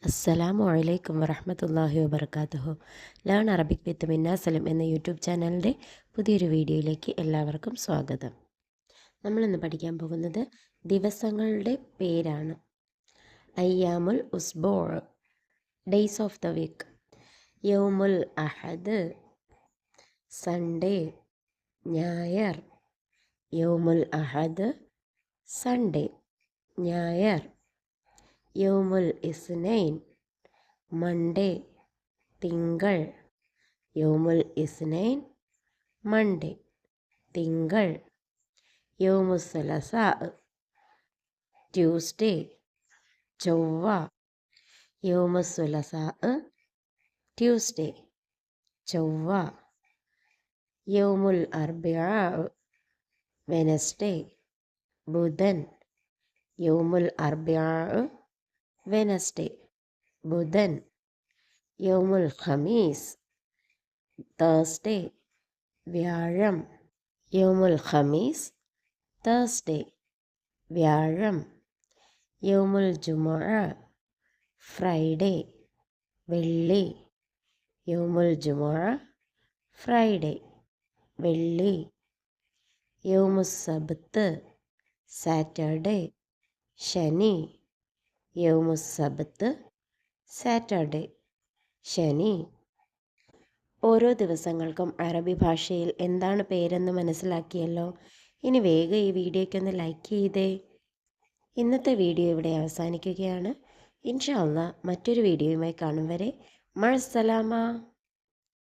അസ്സലാമു അലൈക്കും വറഹ്മത്തുള്ളാഹി വബർക്കാത്തുഹു. ലേൺ അറബിക് വിത്ത് മിന്ന സലിം എന്ന യൂട്യൂബ് ചാനലിൻ്റെ പുതിയൊരു വീഡിയോയിലേക്ക് എല്ലാവർക്കും സ്വാഗതം. നമ്മളിന്ന് പഠിക്കാൻ പോകുന്നത് ദിവസങ്ങളുടെ പേരാണ്. അയ്യാമുൽ ഉസ്ബൂ, ഡേയ്സ് ഓഫ് ദ വീക്ക്. യൗമുൽ അഹദ്, സൺഡേ, ഞായർ. യൗമുൽ അഹദ്, സൺഡേ, ഞായർ. യൗമുൽ ഇസ്നൈൻ, മൺഡേ, തിങ്കൾ. യൗമുൽ ഇസ്നൈൻ, മൺഡേ, തിങ്കൾ. യൗമുസ്സലസാ, ട്യൂസ്ഡേ, ചൊവ്വ. യൗമുസ്സുലസാ, ട്യൂസ്ഡേ, ചൊവ്വ. യൗമുൽ അർബിആ, വെനസ്ഡേ, ബുധൻ. യൗമുൽ അർബിആ, വെനസ്ഡേ, ബുധൻ. യൗമുൽ ഖമീസ്, തേഴ്സ്ഡേ, വ്യാഴം. യൗമുൽ ഖമീസ്, തേഴ്സ്ഡേ, വ്യാഴം. യൗമുൽ ജുമുഅ, ഫ്രൈഡേ, വെള്ളി. യൗമുൽ ജുമുഅ, ഫ്രൈഡേ, വെള്ളി. യൗമുസ്സബ്ത്, സാറ്റർഡേ, ശനി. യൗമുസ്സബ്ത്, സാറ്റർഡേ, ശനി. ഓരോ ദിവസങ്ങൾക്കും അറബി ഭാഷയിൽ എന്താണ് പേരെന്ന് മനസ്സിലാക്കിയല്ലോ. ഇനി വേഗം ഈ വീഡിയോയ്ക്കൊന്ന് ലൈക്ക് ചെയ്തേ. ഇന്നത്തെ വീഡിയോ ഇവിടെ അവസാനിക്കുകയാണ്. ഇൻഷാ അല്ലാഹ് മറ്റൊരു വീഡിയോയുമായി കാണും വരെ മഅസ്സലാമ.